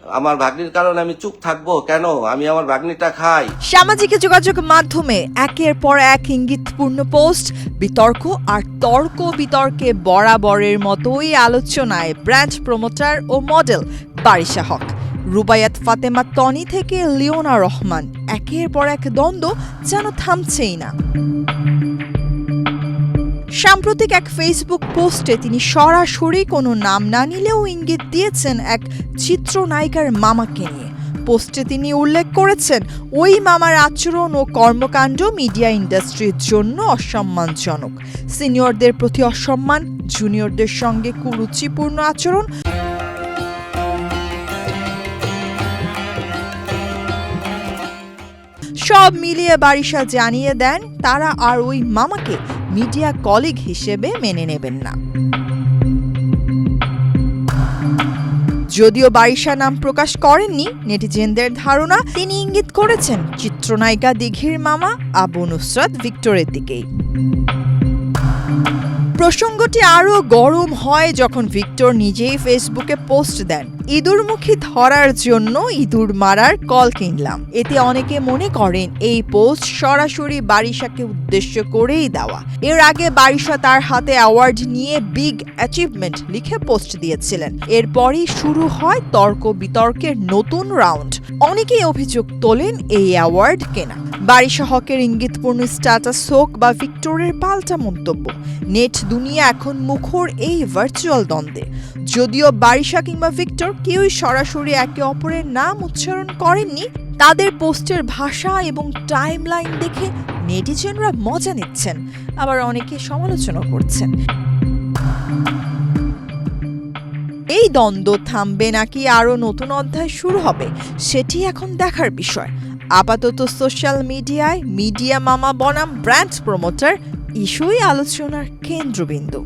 আমার ভাগ্নির কারণে আমি চুপ থাকবো কেন? আমি আমার ভাগ্নিটা খাই। সামাজিক যোগাযোগ মাধ্যমে একের পর এক ইঙ্গিতপূর্ণ পোস্ট, বিতর্ক আর তর্ক বিতর্কে বরাবরের মতোই আলোচনায় ব্র্যান্ড প্রমোটার ও মডেল বারিশা হক। রুবায়াত ফাতেমা তনি থেকে লিওনা রহমান, একের পর এক দ্বন্দ্ব যেন থামছেই না। সাম্প্রতিক এক ফেসবুক পোস্টে তিনি সরাসরি কোনো নাম না নিলেও ইঙ্গিত দিয়েছেন এক চিত্রনায়িকার মামাকে নিয়ে। পোস্টে তিনি উল্লেখ করেছেন, ওই মামার আচরণ ও কর্মকাণ্ড মিডিয়া ইন্ডাস্ট্রির জন্য অসম্মানজনক। সিনিয়রদের প্রতি অসম্মান, জুনিয়রদের সঙ্গে কুরুচিপূর্ণ আচরণ। সব মিলিয়ে বারিশা জানিয়ে দেন তারা আর ওই মামাকে মিডিয়া কলিগ হিসেবে মেনে নেবেন না। যদিও বারিশা নাম প্রকাশ করেননি, নেটিজেনদের ধারণা তিনি ইঙ্গিত করেছেন চিত্রনায়িকা দিঘির মামা আবু নুসরাত ভিক্টরের দিকেই। প্রসঙ্গটি আরও গরম হয় যখন ভিক্টর নিজেই ফেসবুকে পোস্ট দেন, ইঁদুরমুখী ধরার জন্য ইঁদুর মারার কল কিনলাম। এতে অনেকে মনে করেন এই পোস্ট সরাসরি বারিশাকে উদ্দেশ্য করেই দেওয়া। এর আগে বারিশা তার হাতে অ্যাওয়ার্ড নিয়ে বিগ অ্যাচিভমেন্ট লিখে পোস্ট দিয়েছিলেন। এরপরই শুরু হয় তর্ক বিতর্কের নতুন রাউন্ড। অনেকেই অভিযোগ তোলেন এই অ্যাওয়ার্ড কেনা। বারিশা হকের ইঙ্গিতপূর্ণ স্ট্যাটাস হোক বা ভিক্টরের পাল্টা মন্তব্য, নেট দুনিয়া এখন মুখর এই ভার্চুয়াল দ্বন্দ্বে। যদিও বারিশা কিংবা ভিক্টর কেউই সরাসরি একে অপরের নাম উচ্চারণ করেননি, তাদের পোস্টের ভাষা এবং টাইমলাইন দেখে নেটিজেনরা মজা নিচ্ছেন, আবার অনেকে সমালোচনা করছেন। এই দ্বন্দ্ব থামবে নাকি আরও নতুন অধ্যায় শুরু হবে, সেটি এখন দেখার বিষয়। আপাতত সোশ্যাল মিডিয়ায় মিডিয়া মামা বনাম ব্র্যান্ড প্রমোটার ইস্যুই আলোচনার কেন্দ্রবিন্দু।